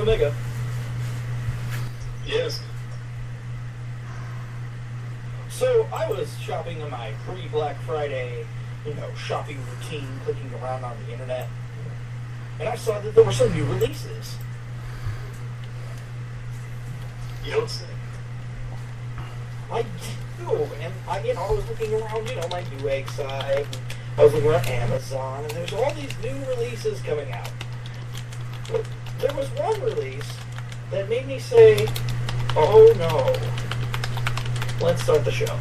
Omega. Yes. So I was shopping on my pre-Black Friday, shopping routine, clicking around on the internet, and I saw that there were some new releases. You don't say. I do, and I was looking around, my Newegg site, and I was looking around Amazon, and there's all these new releases coming out. But there was one release that made me say, oh no. Let's start the show.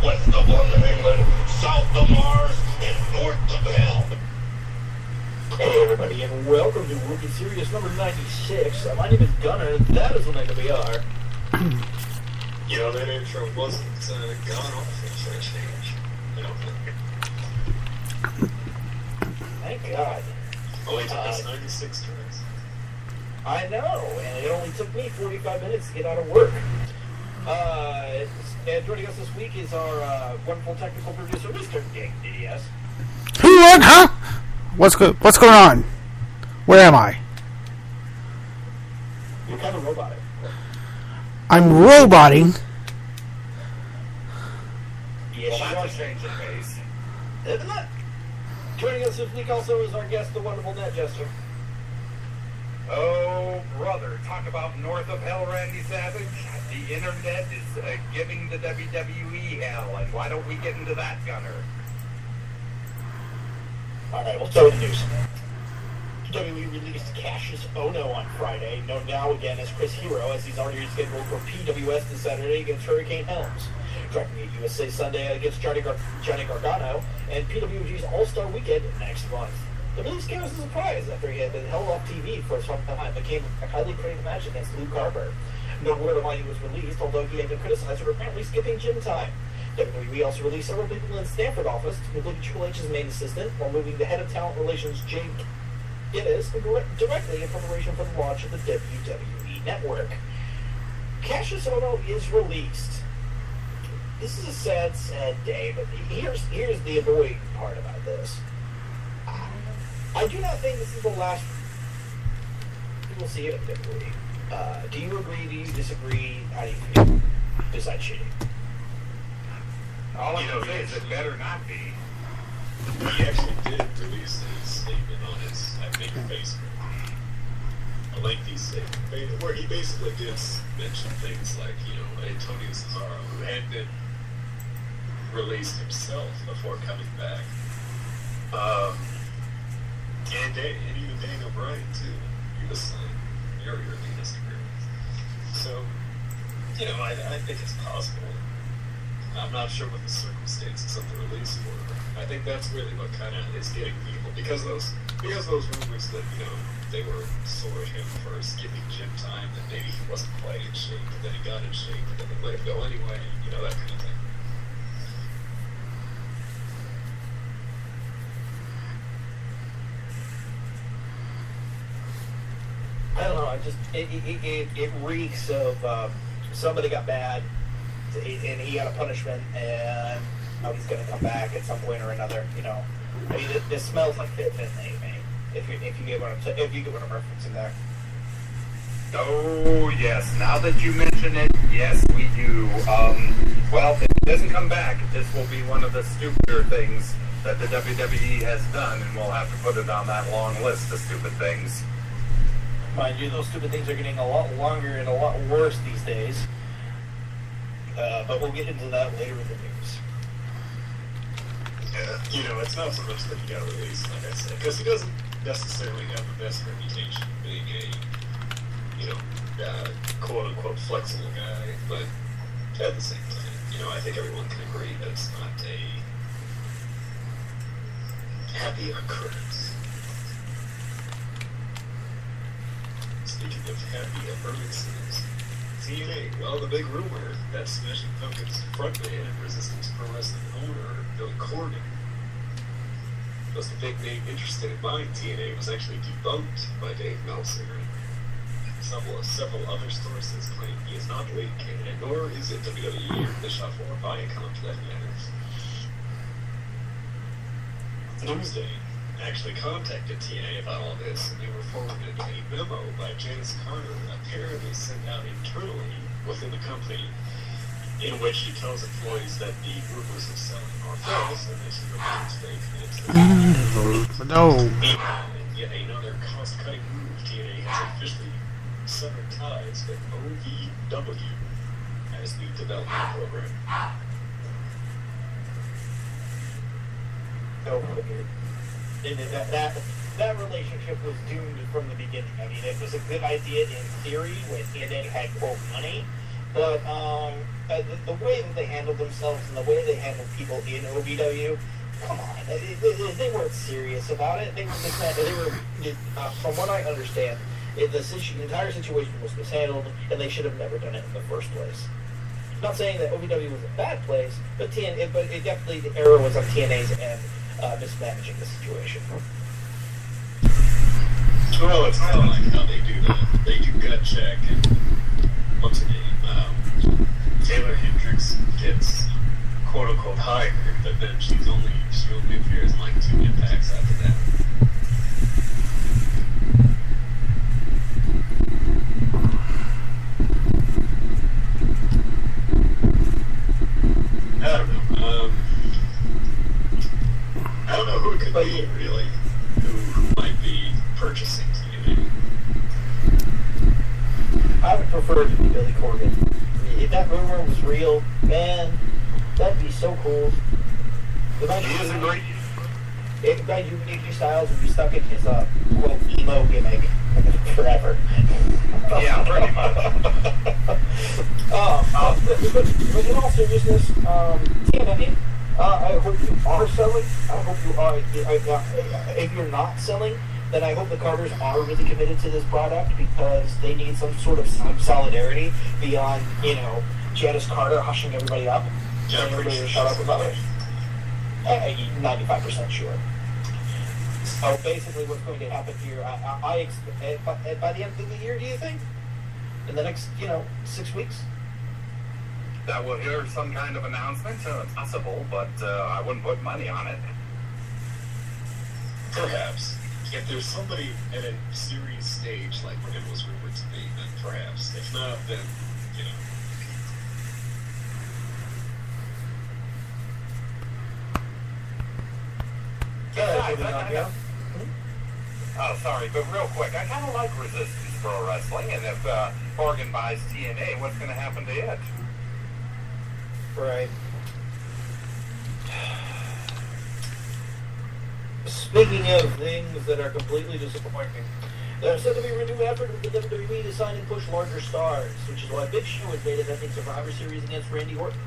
West of London, England, south of Mars, and north of hell. Hey everybody, and welcome to Rookie Series number 96. My name is Gunner, that is Omega BR. That intro wasn't gone off for a change. Thank God. Only took us 96 tries. I know, and it only took me 45 minutes to get out of work. And joining us this week is our wonderful technical producer, Mr. Dick DDS. Who? What? Huh? What's going on? Where am I? You're kind of robotic. I'm roboting. Yes, Well, that's a change in pace. isn't it? Joining us this week also is our guest, the wonderful Net Jester. Oh, brother, talk about north of hell, Randy Savage. The internet is giving the WWE hell, and why don't we get into that, Gunner? Alright, we'll start with the news. WWE released Cassius Ono on Friday, known now again as Chris Hero, as he's already scheduled for PWS this Saturday against Hurricane Helms, dropping at USA Sunday against Johnny Gargano, and PWG's All-Star Weekend next month. The release came as a surprise after he had been held off TV for some time and became a highly critical match against Luke Harper. No word on why he was released, although he had been criticized for apparently skipping gym time. WWE also released several people in Stanford office, including Triple H's main assistant, while moving the head of talent relations, Jake Gittes, directly in preparation for the launch of the WWE Network. Cassius Ono is released. This is a sad, sad day, but here's the annoying part about this. I do not think this is the last we'll see it at WWE. Do you agree? Do you disagree? How do you feel? Besides shitty. All I can say is it better not be. He actually did release a statement on his, I think, Facebook. A lengthy statement where he basically did mention things like, Antonio Cesaro, who had been released himself before coming back. And even Daniel Bryan, too. He was signed very early in his career. So, I think it's possible. I'm not sure what the circumstances of the release were. I think that's really what kind of is getting people, because those rumors that, they were sore at him for skipping gym time, that maybe he wasn't quite in shape, but then he got in shape, and then they let him go anyway, that kind of thing. I don't know. It reeks of somebody got bad, and he got a punishment, and now he's going to come back at some point or another. I mean, it smells like Fit Finlay, man. If you get what I'm referencing there. Oh, yes. Now that you mention it, yes, we do. Well, if it doesn't come back, this will be one of the stupider things that the WWE has done, and we'll have to put it on that long list of stupid things. Mind you, those stupid things are getting a lot longer and a lot worse these days. But we'll get into that later in the news. It's not so much that he got released, like I said, because he doesn't necessarily have the best reputation of being a, quote-unquote flexible guy, but at the same time, I think everyone can agree that it's not a happy occurrence. Speaking of happy occurrences, TNA, well, the big rumor that Smashing Pumpkins frontman and Resistance Pro Wrestling owner Billy Corgan was the big name interested in buying TNA was actually debunked by Dave Meltzer. Several other sources claim he is not the lead candidate, nor is it WWE or Bischoff or Viacom for that matter. Doomsday actually contacted TNA about all this, and they were forwarded a memo by Janice Carter, apparently sent out internally within the company, in which she tells employees that the rumors of selling are false and they should remain faithful. No. Meanwhile, in yet another cost-cutting move, TNA has officially severed ties with OVW as the development program. So and that relationship was doomed from the beginning. I mean, it was a good idea in theory when TNA had quote money, but the way that they handled themselves and the way they handled people in OVW, come on, they weren't serious about it. They were from what I understand, the entire situation was mishandled, and they should have never done it in the first place. Not saying that OVW was a bad place, but it definitely the error was on TNA's end, mismanaging the situation. Well, it's kind of like how they do gut check, and what's her name? Taylor Hendricks gets quote unquote hired, but then she only appears in like 2 impacts after that. I don't know who it could be, really, who might be purchasing TNA. I would prefer it to be Billy Corgan. If that rumor was real, man, that'd be so cool. He is a great. If guy Unique Styles would be stuck in his quote emo gimmick forever. Yeah, pretty much. But in all seriousness, TNA, I hope you are selling. I hope you are. If you're not selling, then I hope the Carters are really committed to this product because they need some sort of solidarity beyond, Janice Carter hushing everybody up. Yeah, and everybody to shut up about it. 95% sure. So basically what's going to happen here, I expect, by the end of the year, do you think? In the next, 6 weeks? That will hear some kind of announcement, possible, but I wouldn't put money on it. Perhaps. If there's somebody at a series stage like when it was rumored to be, then perhaps. If not, then, Oh, sorry, but real quick, I kind of like Resistance Pro Wrestling, and if Corgan buys TNA, what's going to happen to it? Right. Speaking of things that are completely disappointing, there's said to be a renewed effort of the WWE to sign and push larger stars, which is why Big Show has made an ending Survivor Series against Randy Orton.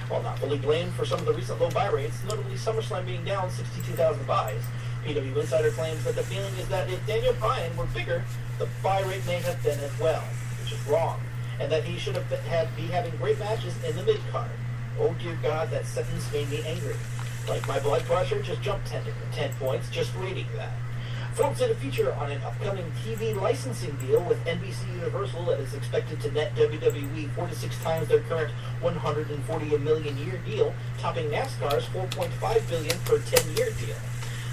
While not fully blamed for some of the recent low buy rates, notably SummerSlam being down 62,000 buys, PW Insider claims that the feeling is that if Daniel Bryan were bigger, the buy rate may have been as well, which is wrong, and that he should have be having great matches in the mid-card. Oh dear God, that sentence made me angry. Like my blood pressure just jumped 10 points just reading that. Forbes did a feature on an upcoming TV licensing deal with NBC Universal that is expected to net WWE 4 to 6 times their current $140 million year deal, topping NASCAR's $4.5 billion per 10-year deal.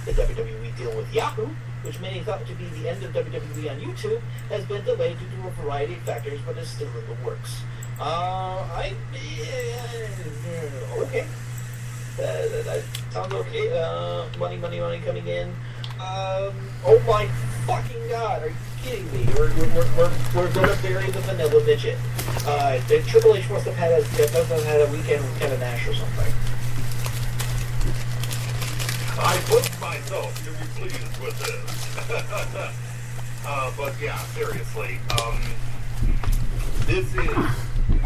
The WWE deal with Yahoo, which many thought to be the end of WWE on YouTube, has been delayed due to a variety of factors, but is still in the works. Okay. That sounds okay. Money coming in. Oh my fucking God, are you kidding me? We're gonna bury the vanilla midget. Triple H must have had a weekend with Kevin Nash or something. I put myself to be pleased with this. But yeah, seriously,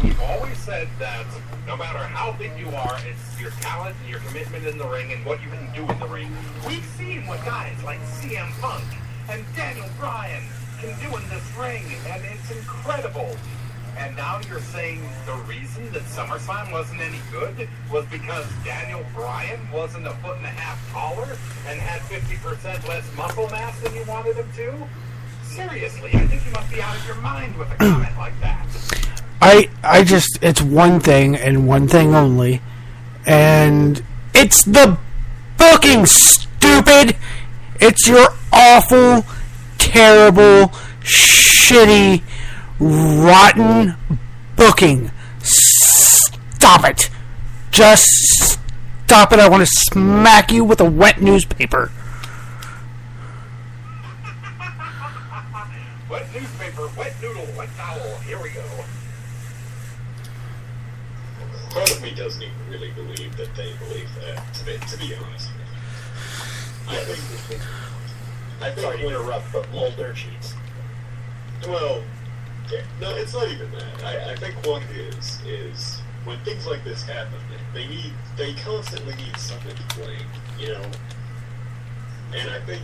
we've always said that no matter how big you are, it's your talent and your commitment in the ring and what you can do in the ring. We've seen what guys like CM Punk and Daniel Bryan can do in this ring, and it's incredible. And now you're saying the reason that SummerSlam wasn't any good was because Daniel Bryan wasn't a foot and a half taller and had 50% less muscle mass than you wanted him to? Seriously, I think you must be out of your mind with a comment like that. I just, it's one thing and one thing only, and it's the booking, stupid! It's your awful, terrible, shitty, rotten booking. Stop it. Just stop it. I want to smack you with a wet newspaper. Wet newspaper, wet noodle, wet towel. Here we go. Part of me doesn't even really believe that they believe that, to be honest with you. I think Sorry to interrupt, but hold their cheeks. well, yeah, no, it's not even that. I think what it is when things like this happen, they constantly need something to blame, you know? And I think,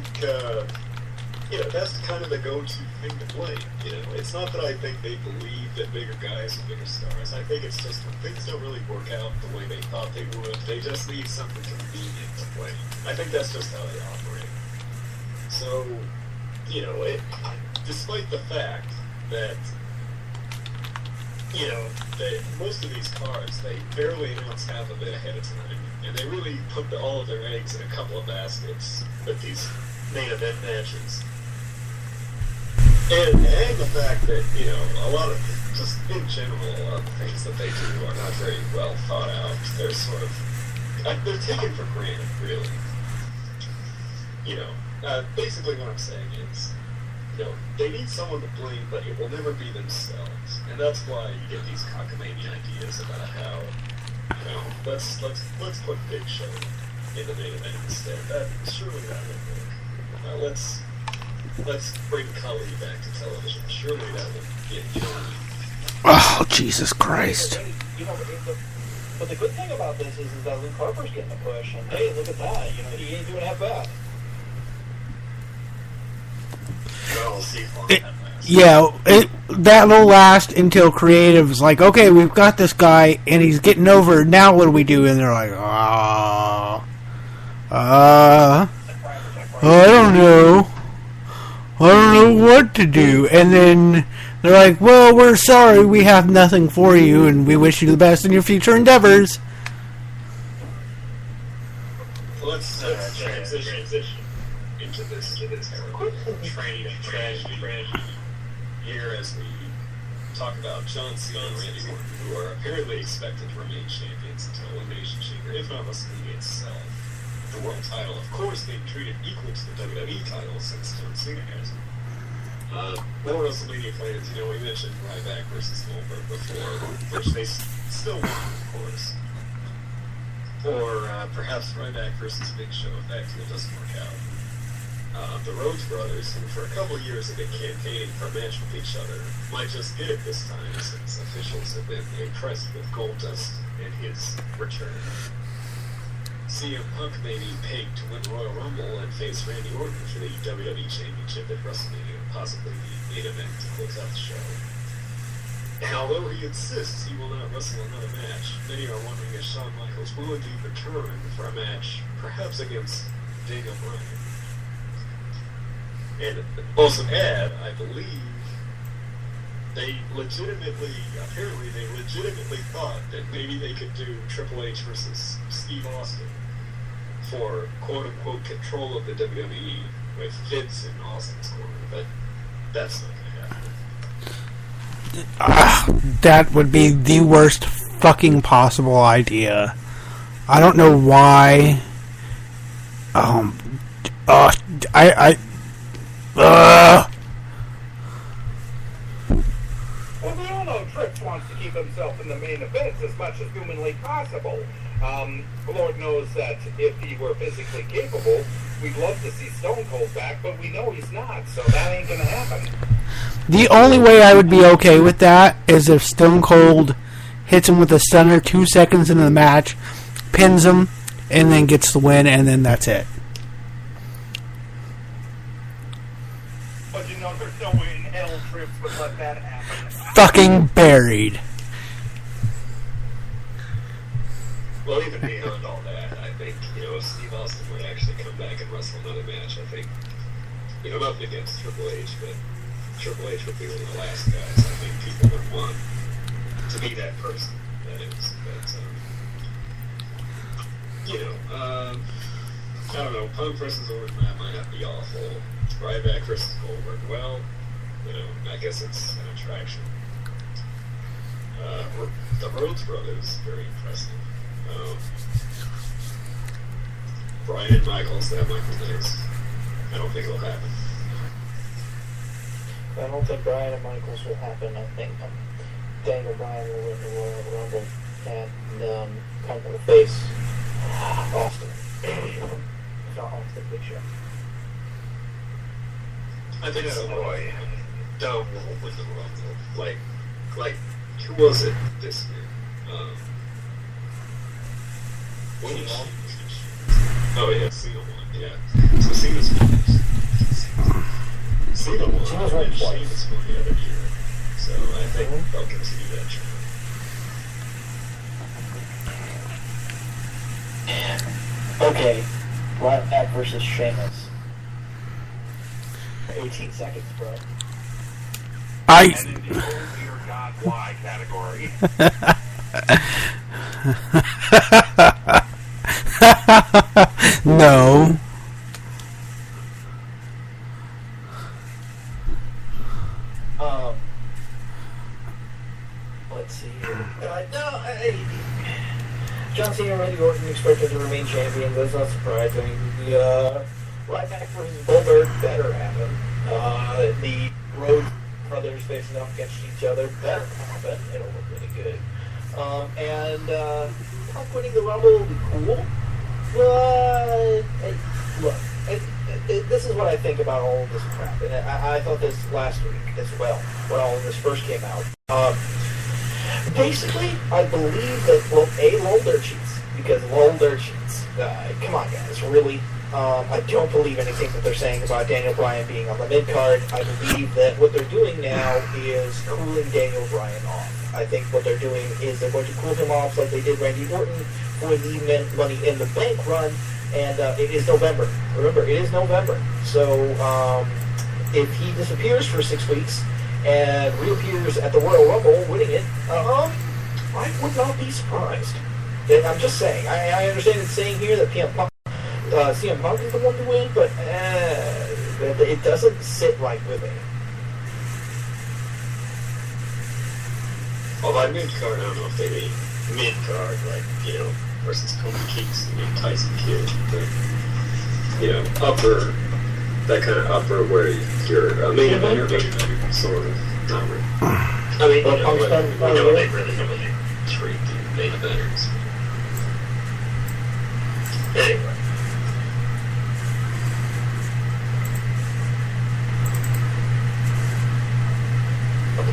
that's kind of the go-to thing to blame, you know? It's not that I think they believe that bigger guys are bigger stars. I think it's just when things don't really work out the way they thought they would, they just need something convenient to blame. I think that's just how they operate. So, despite the fact that, that most of these cards, they barely announce half of it ahead of time, and they really put all of their eggs in a couple of baskets with these main event matches. And the fact that, a lot of, just in general, a lot of the things that they do are not very well thought out. They're sort of, they're taken for granted, really. Basically what I'm saying is, they need someone to blame, but it will never be themselves. And that's why you get these cockamamie ideas about how, let's put Big Show in the main event instead. Surely that would work. Let's bring Kali back to television. Surely that would, you know what I mean? Oh, Jesus Christ. But the good thing about this is that Luke Harper's getting a push, and hey, look at that. He ain't doing half bad. Well, see that'll last until creative's like, okay, we've got this guy, and he's getting over. Now what do we do? And they're like, I don't know. I don't know what to do. And then they're like, well, we're sorry, we have nothing for you, and we wish you the best in your future endeavors. Let's transition into this tragedy here as we talk about John Cena and Randy Orton, who are apparently expected to remain champions until Elimination Chamber, if not WrestleMania itself. The world title, of course, being treated equal to the WWE title since John Cena has it. More WrestleMania plans, we mentioned Ryback versus Goldberg before, which they still won, of course. Or perhaps Ryback versus Big Show if that deal doesn't work out. The Rhodes brothers, who for a couple of years have been campaigning for a match with each other, might just get it this time since officials have been impressed with Goldust and his return. CM Punk may be pegged to win Royal Rumble and face Randy Orton for the WWE Championship at WrestleMania, possibly the main event to close out the show. And although he insists he will not wrestle another match, many are wondering if Shawn Michaels will indeed return for a match, perhaps against Daniel Bryan. And also add, I believe, apparently they legitimately thought that maybe they could do Triple H versus Steve Austin for quote-unquote control of the WWE with Vince in Austin's corner, but that's not going to happen. That would be the worst fucking possible idea. I don't know why. Well, we all know Trips wants to keep keep himself in the main events as much as humanly possible. Lord knows that if he were physically capable, we'd love to see Stone Cold back, but we know he's not, so that ain't gonna happen. The only way I would be okay with that is if Stone Cold hits him with a stunner 2 seconds into the match, pins him, and then gets the win, and then that's it. But you know, there's no way in hell Trips would let that happen. Fucking buried. Well, even beyond all that, I think, Steve Austin would actually come back and wrestle another match. I think, nothing against Triple H, but Triple H would be one of the last guys I think people would want to be that person. That is. But, I don't know. Punk versus Orton, that might not be awful. Ryback versus Goldberg, well, I guess it's an attraction. The Rhodes Brothers, very impressive. Bryan and Michaels, that might be nice. I don't think it'll happen. I don't think Bryan and Michaels will happen. I think Daniel Bryan will win the Royal Rumble and Punk will face Austin. Not Austin, Big Show. I think so. Boy, Dom will win the Rumble. Like, who was it this year? Oh yeah, Cena won. Yeah, so Cena's won. Cena won. Cena's won twice. Sheamus won the other year. So I think they'll continue that trend. Okay, Ryback versus Sheamus. 18 seconds, bro. And in the oh dear God, why category. No. Let's see here. John Cena and Randy Orton expected to remain champion. That's not surprising. Ryback versus Goldberg better happen. The Rhodes Brothers facing off against each other better happen. It'll look really good. Punk winning the Rumble will be cool. But look, this is what I think about all of this crap, and I thought this last week as well when all of this first came out. Basically, I believe that lull their cheats, because lull their cheats. Come on, guys, really. I don't believe anything that they're saying about Daniel Bryan being on the mid card. I believe that what they're doing now is cooling Daniel Bryan off. I think what they're doing is they're going to cool him off like they did Randy Orton for the Money in the Bank run, and it is November. Remember, it is November. So if he disappears for 6 weeks and reappears at the Royal Rumble winning it, I would not be surprised. And I'm just saying. I understand it's saying here that CM Punk is the one to win, but it doesn't sit right with me. Well, by mid-card, I don't know if they mean mid-card, versus Kofi Kingston and Tyson Kidd, but, upper, that kind of upper where you're a main eventer, sort of, not really. I mean, they really treat the main eventers. Anyway.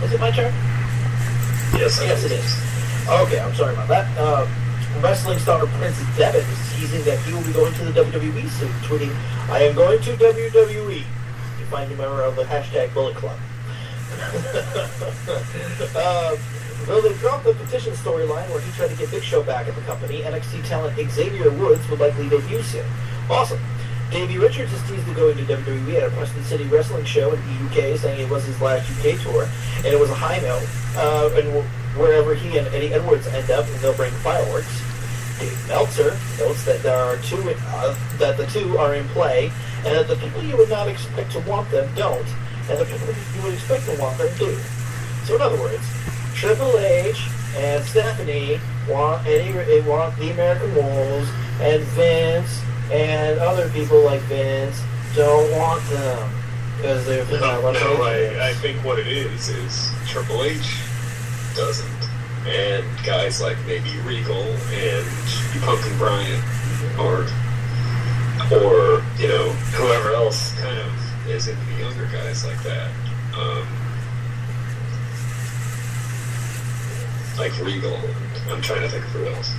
Is it my turn? Yes, it is. Okay, I'm sorry about that. Wrestling star Prince Devitt is teasing that he will be going to the WWE soon, tweeting, "I am going to WWE." You find a member of the hashtag Bullet Club. Though they dropped the petition storyline where he tried to get Big Show back at the company, NXT talent Xavier Woods would likely debut soon. Awesome. Davey Richards is teased to go into WWE at a Preston City wrestling show in the UK, saying it was his last UK tour, and it was a high note. And wherever he and Eddie Edwards end up, they'll bring fireworks. Dave Meltzer notes that there are that the two are in play, and that the people you would not expect to want them don't, and the people you would expect to want them do. So in other words, Triple H and Stephanie want the American Wolves, and Vince and other people like Vince don't want them because they're I think what it is Triple H doesn't and guys like maybe Regal and Punk and Bryant, or you know, whoever else kind of is into the younger guys like that. Like Regal. I'm trying to think of who else.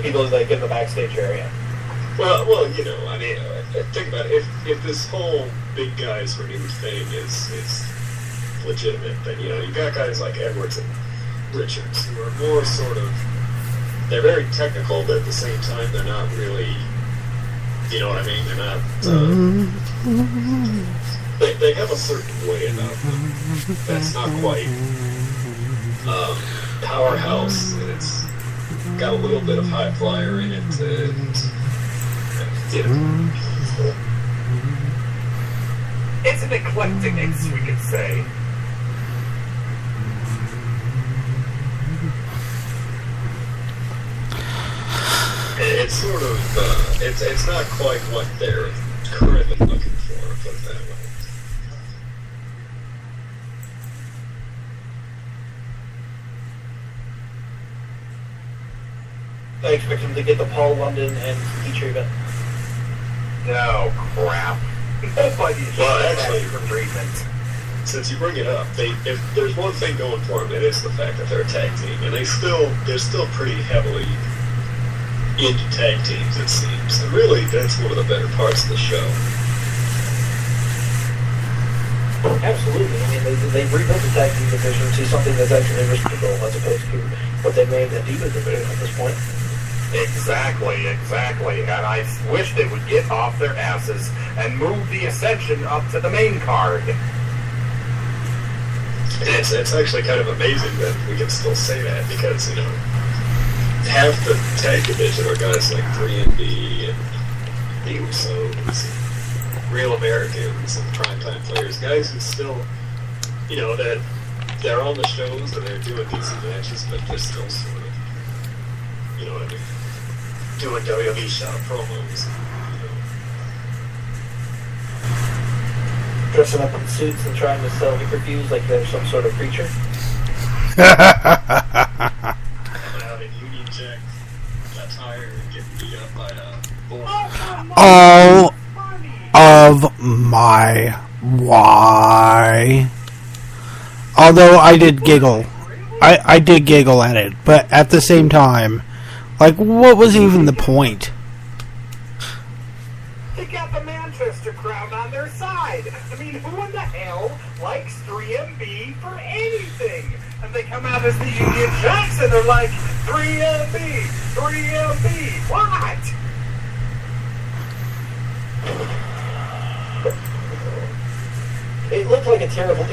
People like in the backstage area. Well, you know, I mean, think about it. If this whole big guys for new thing is legitimate, then, you know, you got guys like Edwards and Richards who are more sort of, they're very technical, but at the same time they're not really, you know what I mean? They're not, they have a certain way about them that's not quite powerhouse, and it's got a little bit of high flyer in it, and you know. It's an eclectic mix, we could say. It's sort of, it's not quite what they're currently looking for, put it that way. I expect him to get the Paul London and heat treatment. No, crap. Well, actually, for treatment. Since you bring it up, if there's one thing going for them, it is the fact that they're a tag team, and they're still pretty heavily into tag teams, it seems. And really, that's one of the better parts of the show. Absolutely. I mean, they rebuilt the tag team division to something that's actually respectable as opposed to what they made the Diva division at this point. Exactly. And I wish they would get off their asses and move the Ascension up to the main card. It's actually kind of amazing that we can still say that, because, you know, half the tag division are guys like 3MB and the Usos, Real Americans and primetime players, guys who still, you know, that they're on the shows and they're doing decent matches, but they're still sort of, you know what I mean, doing WWE style promos, you know. Dressing up in suits and trying to sell pay-per-views like they're some sort of creature. Coming out in Union Jack attire and getting beat up by a bull. All of my why. Although I did giggle. I did giggle at it, but at the same time, like, what was even the point? They got the Manchester crowd on their side. I mean, who in the hell likes 3MB for anything? And they come out as the Union Jacks and they're like, 3MB, what? It looked like a terrible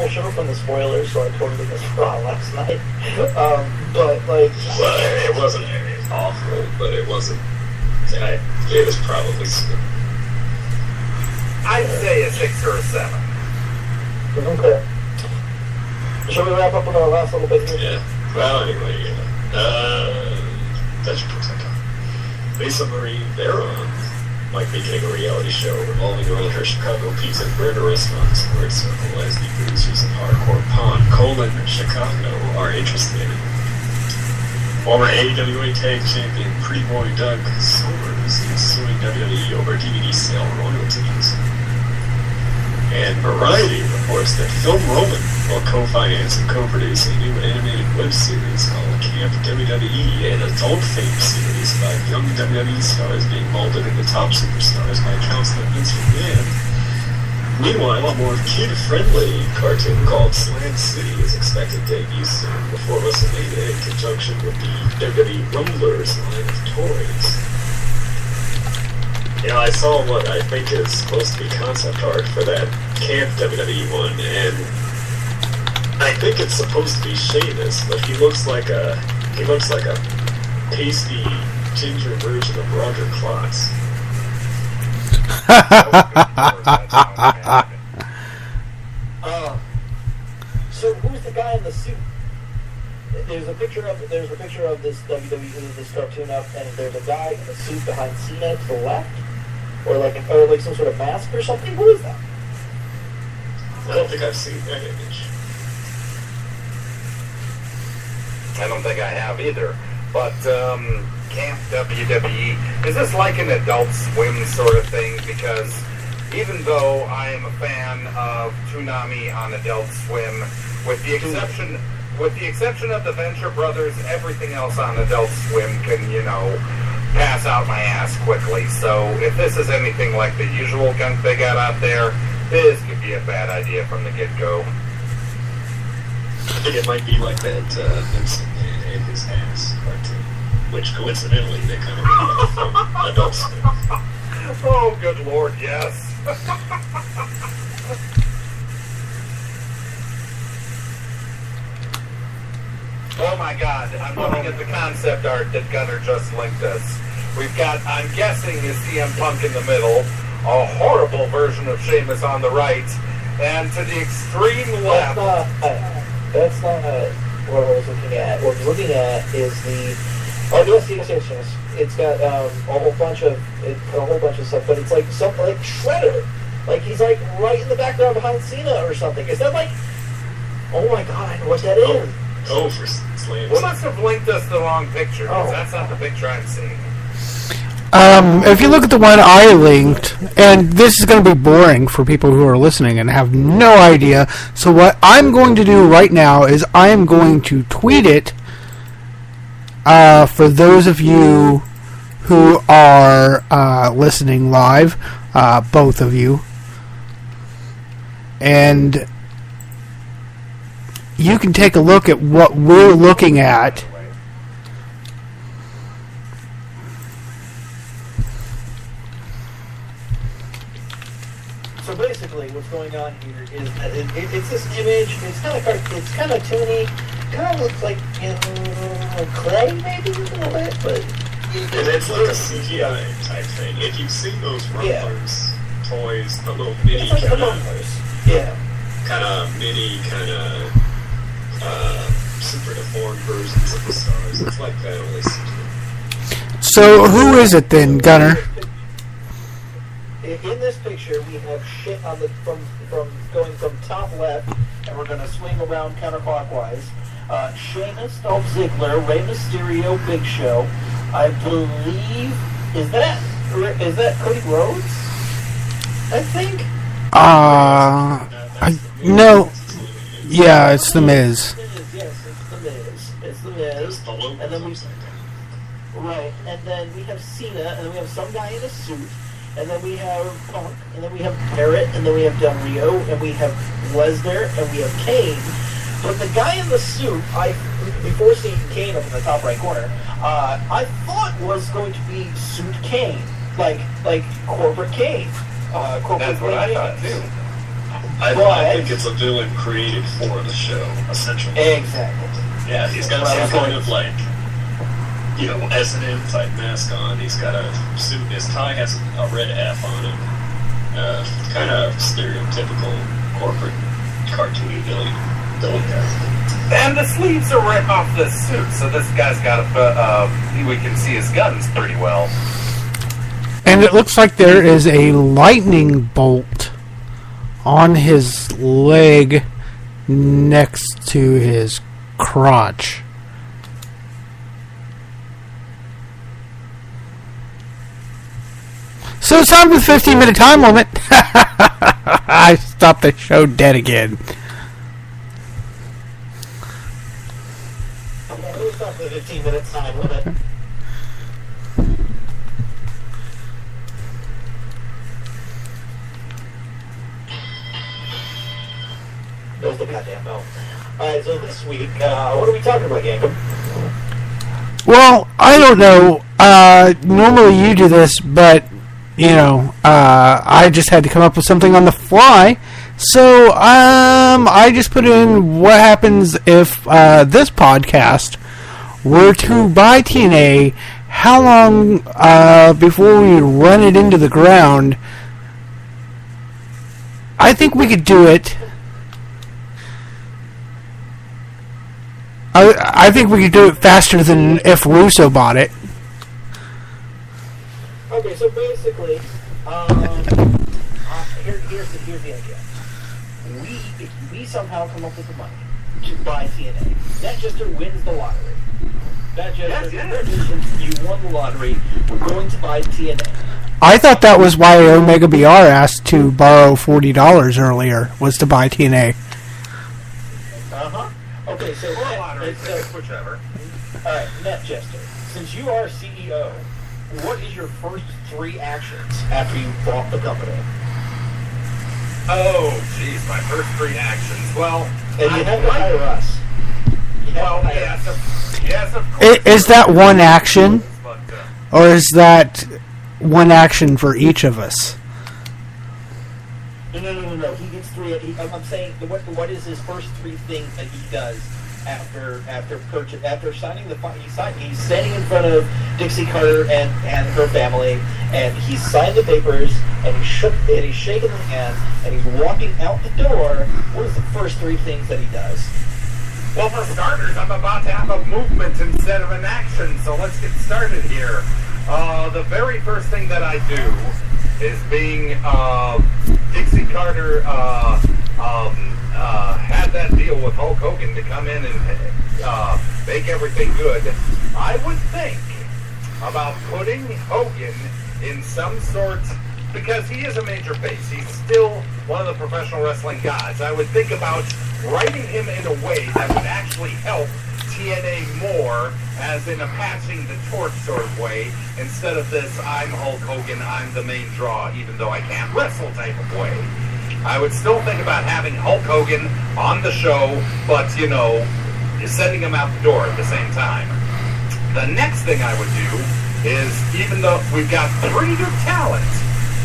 show from the spoilers, so I totally missed Raw last night. But like, well, it wasn't awful, but it wasn't. It was probably. I'd say a 6 or a 7. Okay. Shall we wrap up with our last little bit here? Yeah. Well, anyway, that's your first time. Lisa Marie Veron might be getting a reality show revolving around her Chicago pizza and burger restaurants, where it's circle as the producers of Hardcore Pond, Chicago are interested. Former AWA Tag Champion Pretty Boy Doug Silvers is suing WWE over DVD sale royalties. And Variety reports that Film Roman will co-finance and co-produce a new animated web series called Camp WWE, an adult-themed series about young WWE stars being molded into top superstars by counselor Vince McMahon. Meanwhile, a more kid-friendly cartoon called Slant City is expected to debut soon before WrestleMania in conjunction with the WWE Rumblers line of toys. You know, I saw what I think is supposed to be concept art for that Camp WWE one, and I think it's supposed to be Sheamus, but he looks like a pasty ginger version of Roger Klotz. So who's the guy in the suit? There's a picture of this WWE, this cartoon up, and there's a guy in a suit behind Cena to the left, or like some sort of mask or something. Who is that? I don't think I've seen that image. I don't think I have either. But Camp WWE, is this like an Adult Swim sort of thing? Because even though I am a fan of Toonami on Adult Swim, with the exception of the Venture Brothers, everything else on Adult Swim can, pass out my ass quickly. So if this is anything like the usual gunk they got out there, this could be a bad idea from the get-go. I think it might be like that Vincent and his ass cartoon, which coincidentally they kind of remake from Adult Swim. Oh, good Lord, yes. Oh my God, I'm looking at the concept art that Gunner just linked us. We've got, I'm guessing, is CM Punk in the middle, a horrible version of Sheamus on the right, and to the extreme left. That's not what I was looking at. What I was looking at is the. Oh yes. It's got a whole bunch of stuff, but it's like something like Shredder, like he's like right in the background behind Cena or something. Is that like? Oh my God, I know what that is. Oh, for slaves. We must have linked us the wrong picture, because that's not the picture I'm seeing. If you look at the one I linked, and this is going to be boring for people who are listening and have no idea, so what I'm going to do right now is I am going to tweet it for those of you who are listening live, both of you, and you can take a look at what we're looking at. So basically, what's going on here is that it's this image. It's kind of toony. Kind of looks like clay, maybe a little bit, but it's like a CGI type thing. If you've seen those Rumblers toys, the little mini it's like kind of super deformed versions of the stars. It's like that, only CGI. So who is it then, Gunner? In this picture, we have shit on the from going from top left, and we're going to swing around counterclockwise. Sheamus, Dolph Ziggler, Rey Mysterio, Big Show. I believe is that Cody Rhodes? I think. No. Yeah, it's the Miz. Yes, it's the Miz. And then and then we have Cena, and then we have some guy in a suit. And then we have Punk, and then we have Barrett, and then we have Del Rio, and we have Lesnar, and we have Kane. But the guy in the suit, before seeing Kane up in the top right corner, I thought was going to be Suit Kane, like Corporate Kane. That's what I thought too. I think it's a villain created for the show, essentially. Exactly. Yeah, he's got some kind of like, S&M type mask on. He's got a suit. His tie has a red F on it. Kind of stereotypical corporate cartoony villain guy. And the sleeves are right off the suit, so this guy's got we can see his guns pretty well. And it looks like there is a lightning bolt on his leg next to his crotch. So it's time for the 15-minute time limit. I stopped the show dead again. We'll stop the 15-minute time limit. There's the goddamn bell. Alright, so this week, what are we talking about, Yankum? Well, I don't know. Normally you do this, but I just had to come up with something on the fly. So, I just put in what happens if this podcast were to buy TNA, how long before we run it into the ground. I think we could do it. I think we could do it faster than if Russo bought it. Okay, so basically, here's the idea. we somehow come up with the money to buy TNA, Netjester wins the lottery. Netjester, you won the lottery. We're going to buy TNA. I thought that was why Omega BR asked to borrow $40 earlier, was to buy TNA. Okay, so whichever. Alright, Netjester, since you are CEO, what is your first 3 actions after you bought the company? Oh, jeez, my first 3 actions. Well, and you have to hire us. Yes, of course. Is that one action? Or is that one action for each of us? No. He gets 3. I'm saying, what is his first 3 things that he does after signing the he's standing in front of Dixie Carter and her family, and he's signed the papers, and he's shaking the hand, and he's walking out the door. What is the first 3 things that he does? Well, for starters, I'm about to have a movement instead of an action, so let's get started here. The very first thing that I do is being Dixie Carter had that deal with Hulk Hogan to come in and make everything good. I would think about putting Hogan in some sort, because he is a major face. He's still one of the professional wrestling gods. I would think about writing him in a way that would actually help TNA more, as in a passing the torch sort of way, instead of this I'm Hulk Hogan, I'm the main draw, even though I can't wrestle type of way. I would still think about having Hulk Hogan on the show, but, sending him out the door at the same time. The next thing I would do is, even though we've got pretty good talent,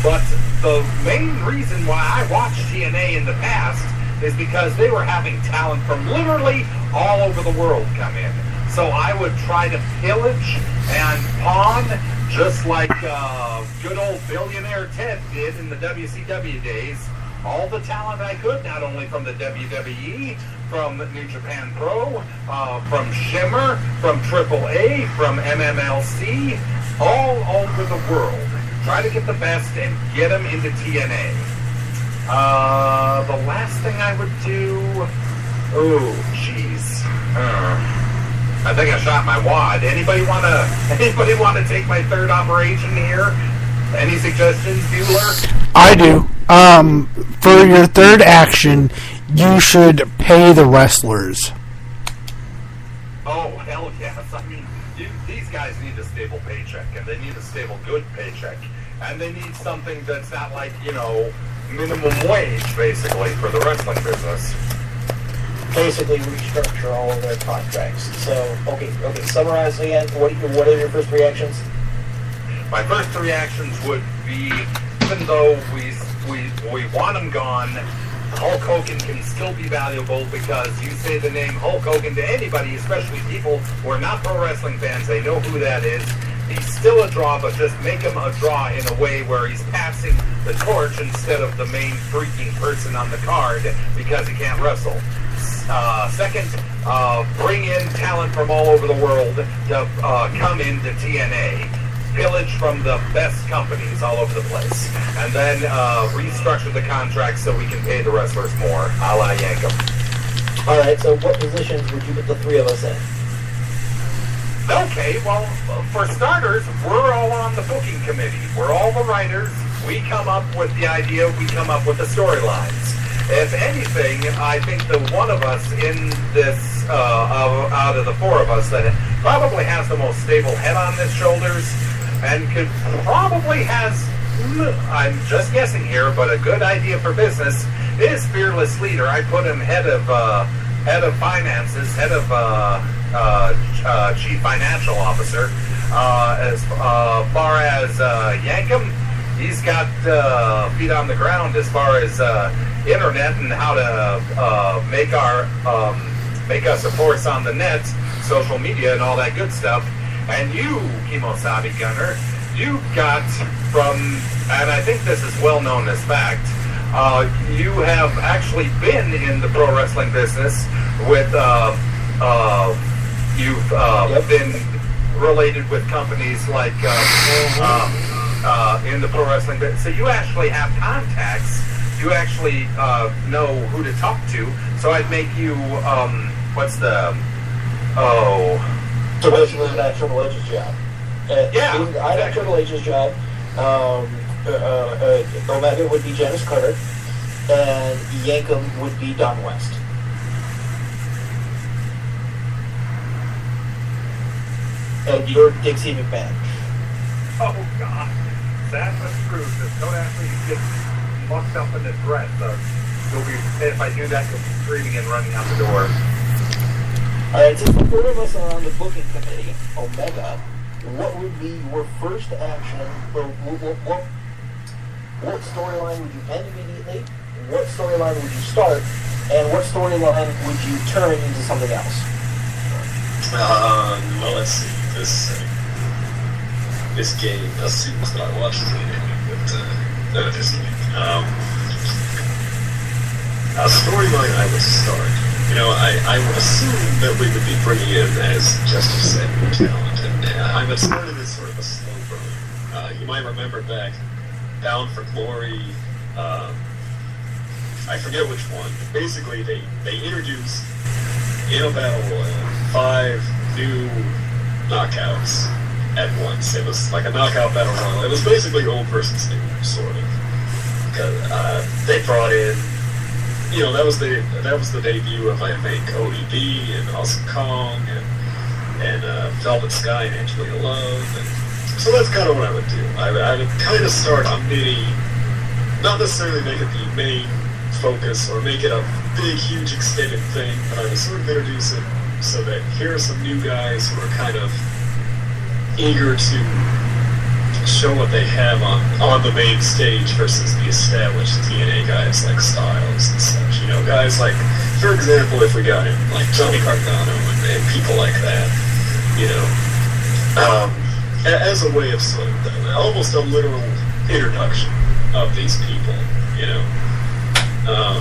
but the main reason why I watched TNA in the past is because they were having talent from literally all over the world come in. So I would try to pillage and pawn, just like good old billionaire Ted did in the WCW days, all the talent I could, not only from the WWE, from New Japan Pro, from Shimmer, from AAA, from MMLC, all over the world. Try to get the best and get them into TNA. The last thing I would do... Oh, jeez. I think I shot my wad. Anybody wanna take my third operation here? Any suggestions, Bueller? I do. For your third action, you should pay the wrestlers. Oh, hell yes. I mean, these guys need a stable paycheck, and they need a stable, good paycheck. And they need something that's not like, minimum wage, basically, for the wrestling business. Basically restructure all of their contracts. So, okay, summarize again. What are your first 3 actions? My first 3 actions would be, even though we want him gone, Hulk Hogan can still be valuable, because you say the name Hulk Hogan to anybody, especially people who are not pro wrestling fans, they know who that is. He's still a draw, but just make him a draw in a way where he's passing the torch instead of the main freaking person on the card because he can't wrestle. Second, bring in talent from all over the world to come into TNA. Pillage from the best companies all over the place. And then restructure the contract so we can pay the wrestlers more, a la Yankum. Alright, so what positions would you put the 3 of us in? Okay, well, for starters, we're all on the booking committee. We're all the writers. We come up with the idea. We come up with the storylines. If anything, I think the one of us in this, out of the 4 of us, that probably has the most stable head on his shoulders, and could probably has, I'm just guessing here, but a good idea for business, is Fearless Leader. I put him head of finances, head of chief financial officer. As far as Yankum, he's got feet on the ground as far as internet and how to make us a force on the net, social media, and all that good stuff. And you, Kimosabi Gunner, you got from, and I think this is well known as fact, you have actually been in the pro wrestling business with, you've been related with companies like in the pro wrestling business. So you actually have contacts you actually know who to talk to. So I'd make you, what's the, So basically that Triple H's job. Yeah, I'd have Triple H's job. Omega would be Janice Carter, and Yankum would be Don West. And you're Dixie McMahon. oh God, that's the truth. Just don't ask me to get mucked up in the dress. You'll be, if I do that, you'll be screaming and running out the door. Alright, since the four of us are on the booking committee, Omega, what would be your first action? What storyline would you end immediately? What storyline would you start? And what storyline would you turn into something else? Well, let's see. This game assumes that I watched TNA, but no, it isn't. A storyline I would start. You know, I would assume that we would be bringing in, as Justice said, new talent, and I would start it as sort of a slow burn. You might remember back Bound for Glory. I forget which one. But basically, they introduced in a battle 5 new knockouts at once. It was like a knockout battle royal. It was basically old versus new, sort of. Because they brought in, you know, that was the debut of, I think, Cody B and Awesome Kong and Velvet Sky and Angelina Love. And so that's kind of what I would do. I would kind of start a mini, not necessarily make it the main focus or make it a big, huge, extended thing, but I would sort of introduce it so that here are some new guys who are kind of eager to show what they have on the main stage versus the established TNA guys like Styles and such. You know, guys like, for example, if we got in like Johnny Gargano and people like that, you know, as a way of sort of almost a literal introduction of these people, you know. A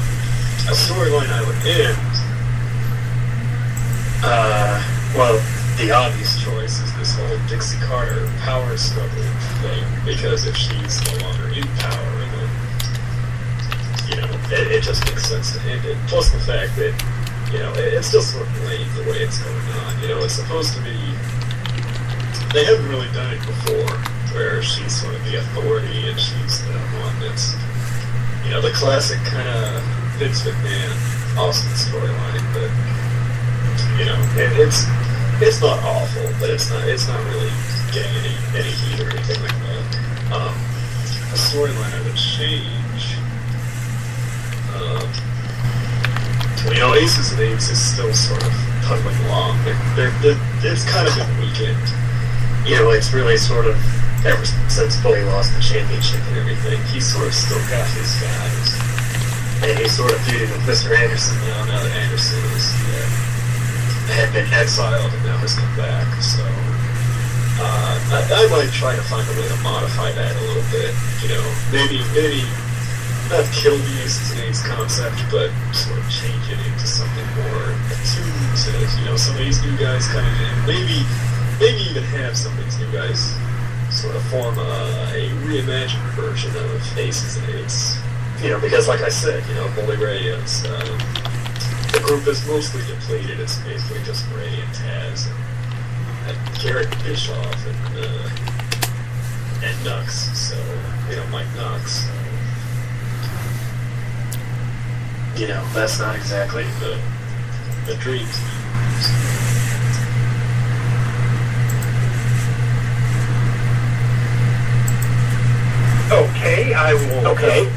storyline I would end, well, the obvious choice is this whole Dixie Carter power struggle thing, because if she's no longer in power, then, you know, it just makes sense to end it. Plus the fact that, you know, it's just sort of lame the way it's going on. You know, it's supposed to be, they haven't really done it before, where she's sort of the authority and she's the one that's, you know, the classic kind of Vince McMahon Austin storyline, but, you know, it's not awful, but it's not really getting any heat or anything like that. A storyline I would change, you know, Aces and Eights is still sort of puddling along. It's kind of been weakened. You know, it's really sort of, ever since Bully lost the championship and everything, he's sort of still got his guys. And he's sort of feuding with Mr. Anderson now that Anderson is, had been exiled and now has come back. So, I might try to find a way to modify that a little bit. You know, maybe not kill the Aces and Eights concept, but sort of change it into something more attuned to, you know, some of these new guys coming in. Maybe even have some of these new guys sort of form a reimagined version of Aces and Eights. You know, because like I said, you know, Bully Ray is, the group is mostly depleted. It's basically just Ray and Taz and Garrett Bischoff and Nux. So, you know, Mike Knox. You know, that's not exactly the dream team. Okay, I will. Okay.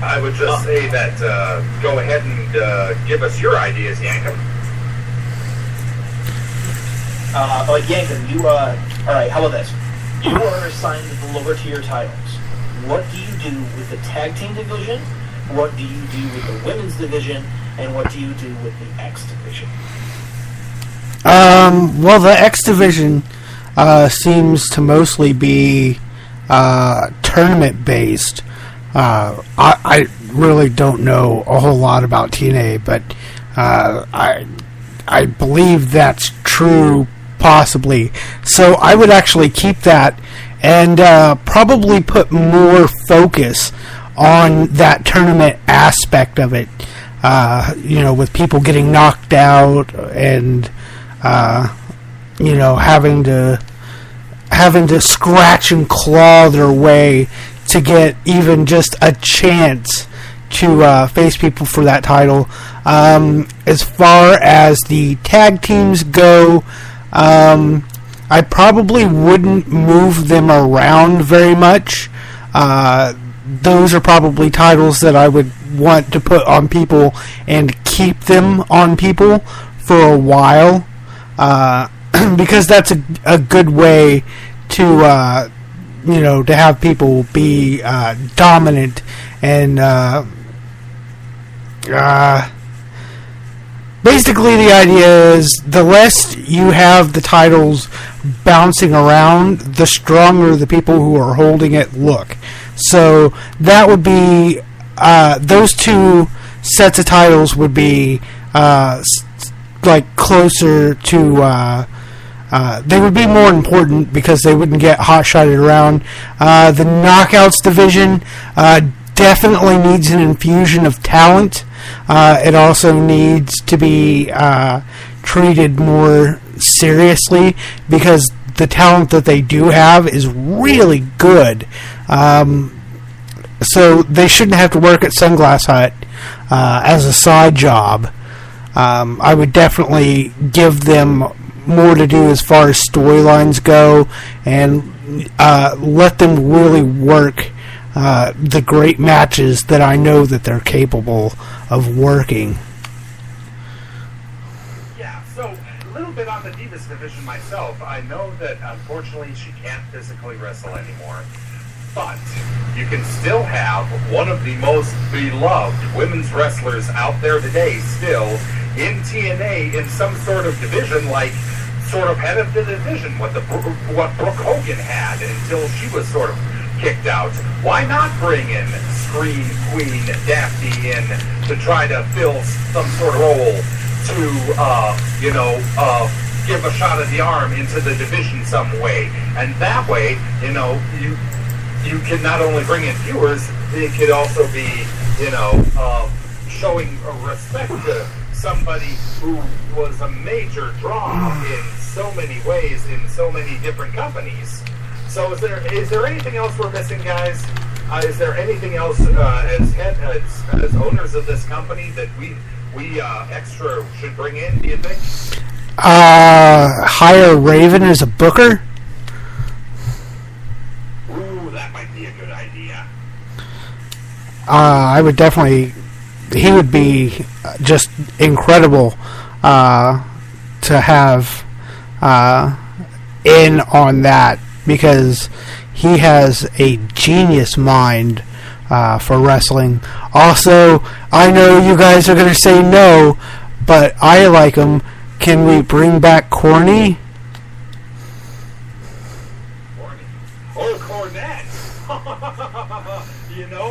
I would just say that go ahead and give us your ideas, Yankum. Yankum, you, alright, how about this? You are assigned the lower tier titles. What do you do with the tag team division? What do you do with the women's division? And what do you do with the X division? Well, the X division seems to mostly be tournament based. I really don't know a whole lot about TNA, but I believe that's true, possibly. So I would actually keep that and probably put more focus on that tournament aspect of it. With people getting knocked out and having to scratch and claw their way to get even just a chance to face people for that title. As far as the tag teams go, I probably wouldn't move them around very much. Those are probably titles that I would want to put on people and keep them on people for a while, because that's a good way to to have people be dominant and basically the idea is the less you have the titles bouncing around, the stronger the people who are holding it look. So that would be those two sets of titles would be closer to they would be more important because they wouldn't get hot-shotted around. The Knockouts division definitely needs an infusion of talent. It also needs to be treated more seriously because the talent that they do have is really good. So they shouldn't have to work at Sunglass Hut as a side job. I would definitely give them more to do as far as storylines go and let them really work the great matches that I know that they're capable of working. Yeah, so a little bit on the Divas division myself. I know that unfortunately she can't physically wrestle anymore, but you can still have one of the most beloved women's wrestlers out there today still in TNA in some sort of division, like sort of head of the division, what Brooke Hogan had until she was sort of kicked out. Why not bring in Scream Queen Daphne in to try to fill some sort of role to, give a shot of the arm into the division some way? And that way, you can not only bring in viewers, it could also be, showing respect to somebody who was a major draw in so many ways in so many different companies. So is there anything else we're missing, guys? Is there anything else as owners of this company that we extra should bring in, do you think? Hire Raven as a booker? Ooh, that might be a good idea. I would definitely... He would be just incredible to have in on that, because he has a genius mind for wrestling. Also, I know you guys are going to say no, but I like him. Can we bring back Corny? Oh, Cornette!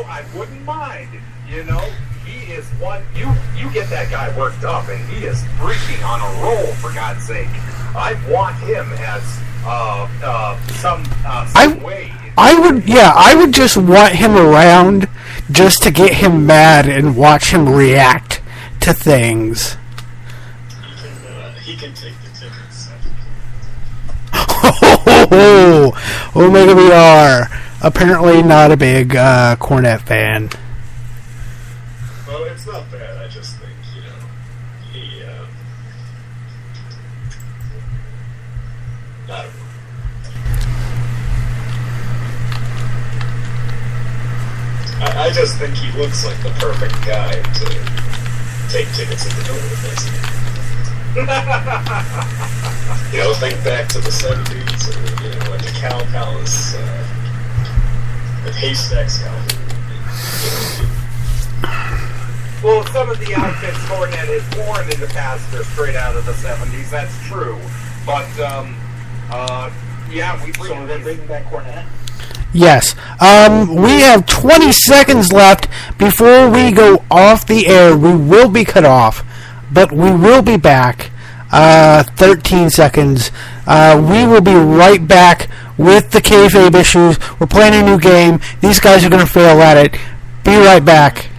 I wouldn't mind. He is one. You get that guy worked up, and he is freaking on a roll, for God's sake. I want him as some way. I would just want him around just to get him mad and watch him react to things. He can take the tickets. Omega BR. Apparently not a big Cornette fan. Well, it's not bad. I just think, he, I don't know. I just think he looks like the perfect guy to take tickets at the door with us. Think back to the 70s, at the Cow Palace, with Haystacks Cow. Well, some of the outfits Cornette has worn in the past are straight out of the 70s. That's true. But, yeah, we bring back Cornette. Yes. We have 20 seconds left before we go off the air. We will be cut off, but we will be back. 13 seconds. We will be right back with the kayfabe issues. We're playing a new game. These guys are going to fail at it. Be right back.